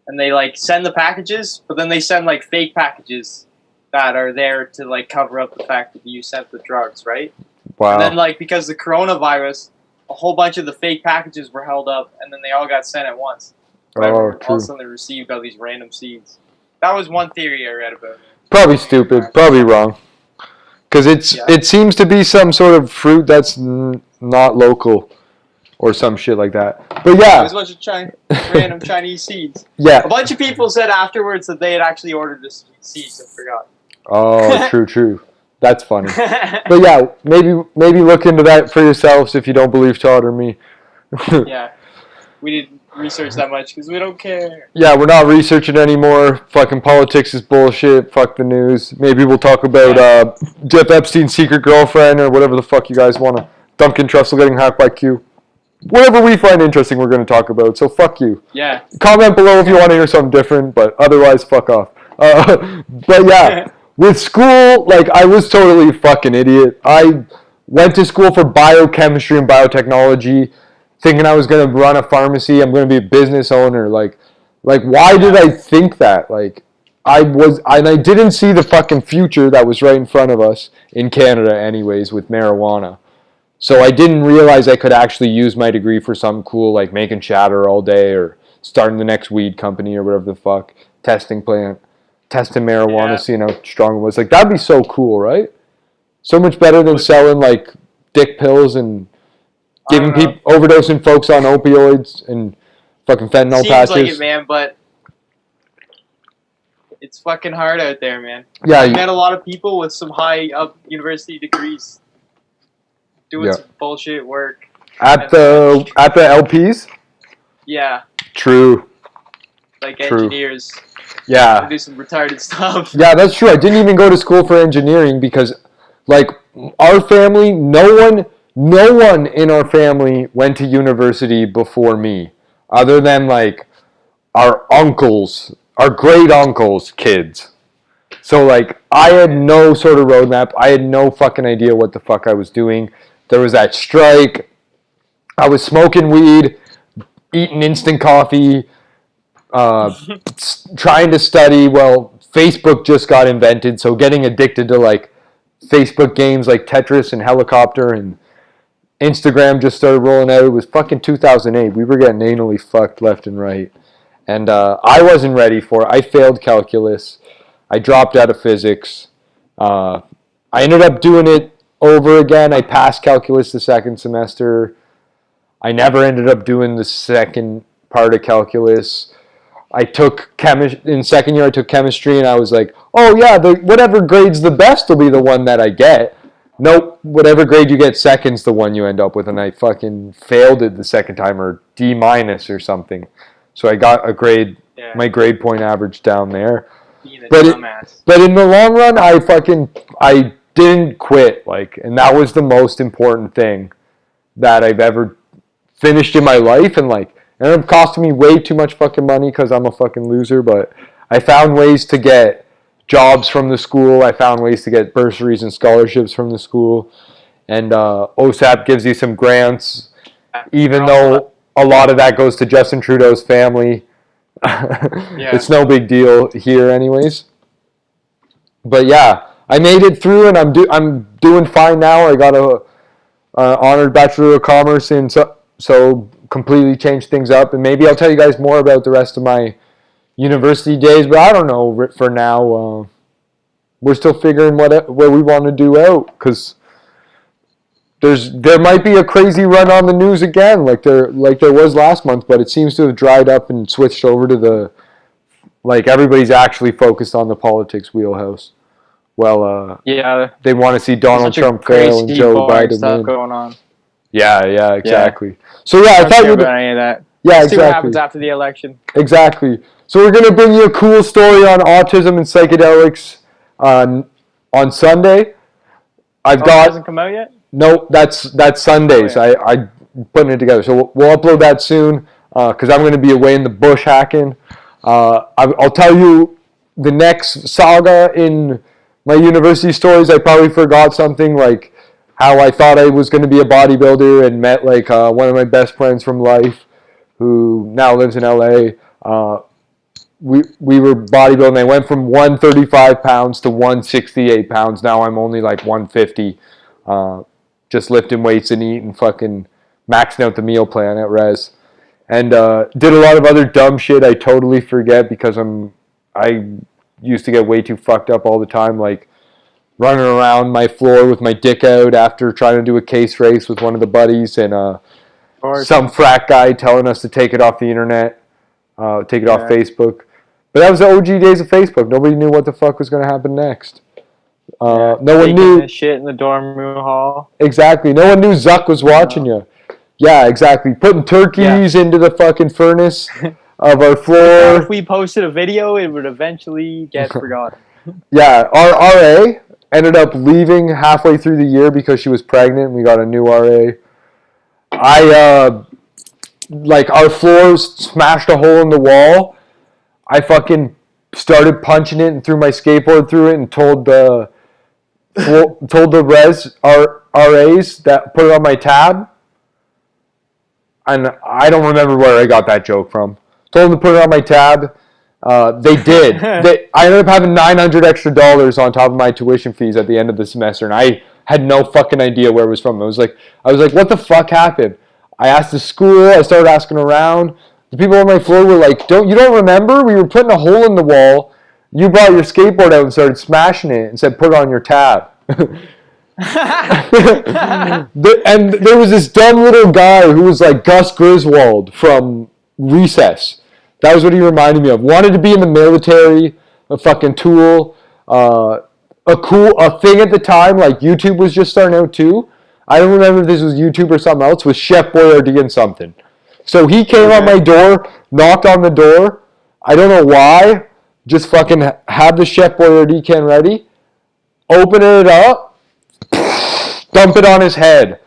and they like send the packages, but then they send like fake packages that are there to like cover up the fact that you sent the drugs, right? Wow. And then like because of the coronavirus, a whole bunch of the fake packages were held up, and then they all got sent at once. All of a sudden they received all these random seeds. That was one theory I read about it. Probably stupid. Probably wrong. Because it seems to be some sort of fruit that's not local, or some shit like that. But yeah, it was a bunch of random Chinese seeds. Yeah, a bunch of people said afterwards that they had actually ordered the seeds and forgot. Oh, true. That's funny. But yeah, maybe look into that for yourselves if you don't believe Todd or me. Yeah, we didn't research that much because we don't care. Yeah, we're not researching anymore. Fucking politics is bullshit. Fuck the news. Maybe we'll talk about Jeff Epstein's secret girlfriend or whatever the fuck you guys want to. Duncan Trussell getting hacked by Q. Whatever we find interesting, we're going to talk about. So fuck you. Yeah. Comment below if you want to hear something different, but otherwise, fuck off. But yeah, with school, like I was totally a fucking idiot. I went to school for biochemistry and biotechnology, thinking I was going to run a pharmacy. I'm going to be a business owner. Like why did I think that? Like I didn't see the fucking future that was right in front of us in Canada, anyways, with marijuana. So I didn't realize I could actually use my degree for something cool, like making shatter all day or starting the next weed company or whatever the fuck, testing marijuana, Yeah. seeing how strong it was. Like, that'd be so cool, right? So much better than selling, like, dick pills and I giving don't know. people, overdosing folks on opioids and fucking fentanyl Seems like it, patches. man, but it's fucking hard out there, man. Yeah, I met a lot of people with some high up university degrees doing Yeah. some bullshit work. at the LPs. Yeah, True. like True. engineers. Yeah. They do some retarded stuff. Yeah, that's true. I didn't even go to school for engineering because, like, our family, no one in our family went to university before me, other than, like, our uncles, our great uncles' kids. So, like, I had no sort of roadmap. I had no fucking idea what the fuck I was doing. There was that strike. I was smoking weed, eating instant coffee, trying to study. Well, Facebook just got invented, so getting addicted to, like, Facebook games like Tetris and Helicopter, and Instagram just started rolling out. It was fucking 2008. We were getting anally fucked left and right. And I wasn't ready for it. I failed calculus. I dropped out of physics. I ended up doing it over again. I passed calculus the second semester. I never ended up doing the second part of calculus. I took in second year. I took chemistry, and I was like, "Oh yeah, whatever grade's the best will be the one that I get." Nope, whatever grade you get second's the one you end up with, and I fucking failed it the second time, or D- or something. So I got a grade, my grade point average down there. But in the long run, I didn't quit, like, and that was the most important thing that I've ever finished in my life, and, like, it ended up costing me way too much fucking money because I'm a fucking loser, but I found ways to get jobs from the school. I found ways to get bursaries and scholarships from the school, and OSAP gives you some grants, even though a lot of that goes to Justin Trudeau's family. It's no big deal here anyways. But yeah, I made it through, and I'm doing fine now. I got a honored Bachelor of Commerce, and so completely changed things up. And maybe I'll tell you guys more about the rest of my university days, but I don't know for now. We're still figuring what we want to do out, because there might be a crazy run on the news again, like there was last month, but it seems to have dried up and switched over to everybody's actually focused on the politics wheelhouse. Well, yeah, they want to see Donald Trump fail and Joe Biden win. Going on. Yeah, exactly. Yeah. So yeah, I thought you about any of that. Yeah, Let's exactly. See what happens after the election. Exactly. So we're gonna bring you a cool story on autism and psychedelics on Sunday. It hasn't come out yet? No, that's Sundays. Oh, yeah. I putting it together. So we'll upload that soon because I'm going to be away in the bush hacking. I'll tell you the next saga in my university stories. I probably forgot something, like how I thought I was going to be a bodybuilder and met one of my best friends from life who now lives in LA. We were bodybuilding. I went from 135 pounds to 168 pounds. Now I'm only like 150. Just lifting weights and eating, fucking maxing out the meal plan at Res. And did a lot of other dumb shit I totally forget because I used to get way too fucked up all the time, like running around my floor with my dick out after trying to do a case race with one of the buddies, and some frat guy telling us to take it off the internet, take it off Facebook. But that was the OG days of Facebook. Nobody knew what the fuck was going to happen next. No one knew shit in the dorm room hall. Exactly. No one knew Zuck was watching you. Yeah, exactly. Putting turkeys into the fucking furnace of our floor. If we posted a video, it would eventually get forgotten. Yeah, our RA ended up leaving halfway through the year because she was pregnant, and we got a new RA. Our floor smashed a hole in the wall. I fucking started punching it and threw my skateboard through it and told the RAs that put it on my tab. And I don't remember where I got that joke from. Told them to put it on my tab. They did. I ended up having $900 extra on top of my tuition fees at the end of the semester, and I had no fucking idea where it was from. I was like, what the fuck happened? I asked the school. I started asking around. The people on my floor were like, you don't remember? We were putting a hole in the wall. You brought your skateboard out and started smashing it and said, put it on your tab. And there was this dumb little guy who was like Gus Griswold from Recess. That was what he reminded me of. Wanted to be in the military, a fucking tool, a thing at the time. Like YouTube was just starting out too. I don't remember if this was YouTube or something else. Was Chef Boyardee and something. So he came on my door, knocked on the door. I don't know why. Just fucking had the Chef Boyardee can ready. Open it up. Dump it on his head.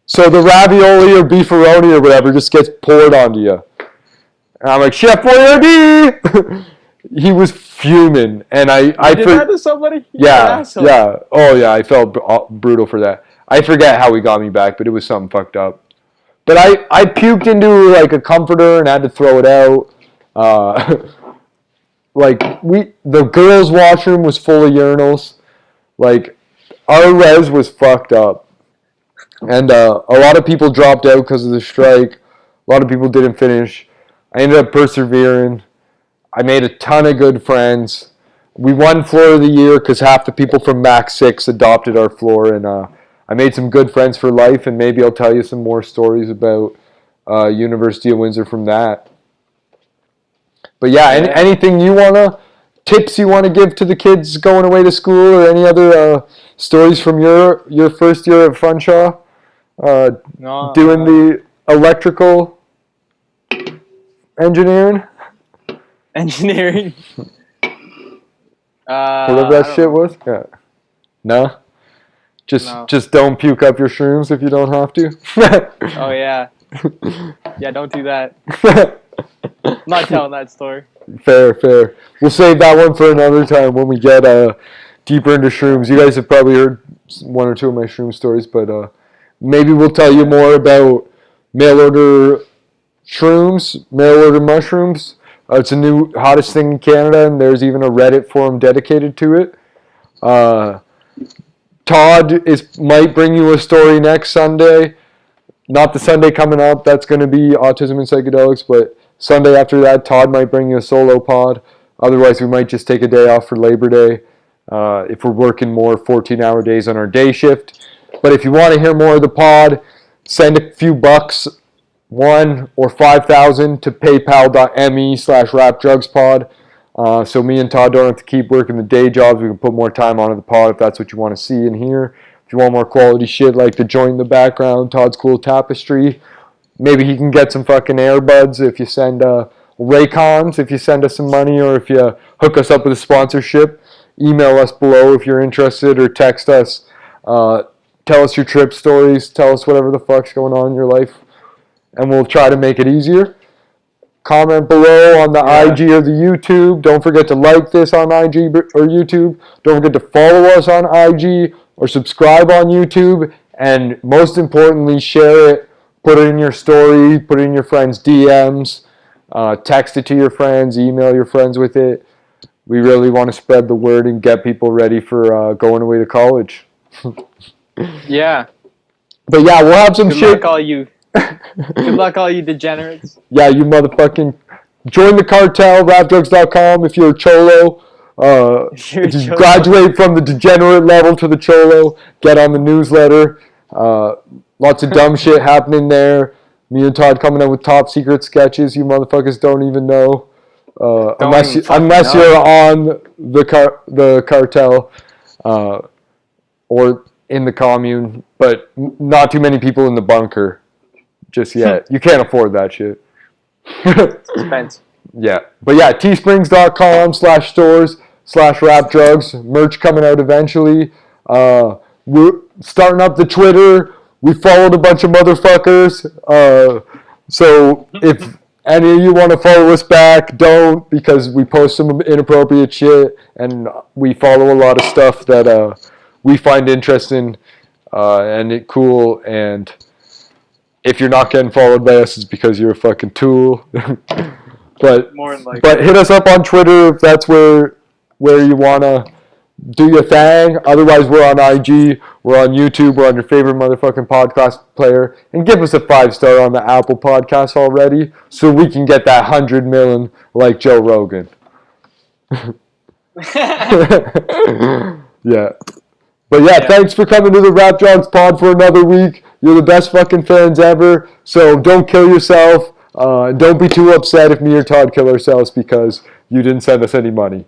So the ravioli or beefaroni or whatever just gets poured onto you. And I'm like, Chef Boyardee! He was fuming. And I did that to somebody? Yeah. Oh, yeah. I felt brutal for that. I forget how he got me back, but it was something fucked up. But I puked into like a comforter and had to throw it out. The girls' washroom was full of urinals. Like, our res was fucked up. And a lot of people dropped out because of the strike. A lot of people didn't finish. I ended up persevering. I made a ton of good friends. We won floor of the year because half the people from Max 6 adopted our floor. And I made some good friends for life. And maybe I'll tell you some more stories about University of Windsor from that. But yeah, anything you want to... Tips you want to give to the kids going away to school, or any other stories from your first year at Funshaw? Doing the electrical engineering? Whatever that shit was? Yeah. No? Just don't puke up your shrooms if you don't have to? Oh, yeah. Yeah, don't do that. I'm not telling that story. Fair. We'll save that one for another time when we get deeper into shrooms. You guys have probably heard one or two of my shroom stories, but maybe we'll tell you more about mail order shrooms, mail order mushrooms. It's a new hottest thing in Canada, and there's even a Reddit forum dedicated to it. Todd might bring you a story next Sunday. Not the Sunday coming up. That's going to be Autism and Psychedelics, but Sunday after that, Todd might bring you a solo pod. Otherwise, we might just take a day off for Labor Day if we're working more 14-hour days on our day shift. But if you want to hear more of the pod, send a few bucks, $1 or $5,000 to paypal.me/rapdrugspod. So me and Todd don't have to keep working the day jobs. We can put more time onto the pod if that's what you want to see and hear. If you want more quality shit like the joint in the background, Todd's cool tapestry. Maybe he can get some fucking earbuds if you send Raycons, if you send us some money, or if you hook us up with a sponsorship. Email us below if you're interested, or text us. Tell us your trip stories. Tell us whatever the fuck's going on in your life, and we'll try to make it easier. Comment below on the IG or the YouTube. Don't forget to like this on IG or YouTube. Don't forget to follow us on IG or subscribe on YouTube. And most importantly, share it. Put it in your story, put it in your friends' DMs, text it to your friends, email your friends with it. We really want to spread the word and get people ready for going away to college. Yeah. But yeah, we'll have some shit. Good luck, all you degenerates. Yeah, you motherfucking join the cartel, rapdrugs.com if you're a cholo. If you graduate from the degenerate level to the cholo, get on the newsletter. Lots of dumb shit happening there. Me and Todd coming up with top secret sketches you motherfuckers don't even know. Unless you're on the cartel or in the commune. But not too many people in the bunker just yet. You can't afford that shit. Expense. Yeah. But yeah, teesprings.com/stores/rapdrugs. Merch coming out eventually. We're starting up the Twitter. We followed a bunch of motherfuckers. So if any of you want to follow us back, don't, because we post some inappropriate shit and we follow a lot of stuff that we find interesting and cool. And if you're not getting followed by us, it's because you're a fucking tool. But More than likely. hit us up on Twitter if that's where you wanna do your thing. Otherwise, we're on IG, we're on YouTube, we're on your favorite motherfucking podcast player, and give us a 5-star on the Apple Podcast already, so we can get that 100 million like Joe Rogan. Yeah. But yeah, thanks for coming to the Rap Drugs Pod for another week. You're the best fucking fans ever. So don't kill yourself. Don't be too upset if me or Todd kill ourselves because you didn't send us any money.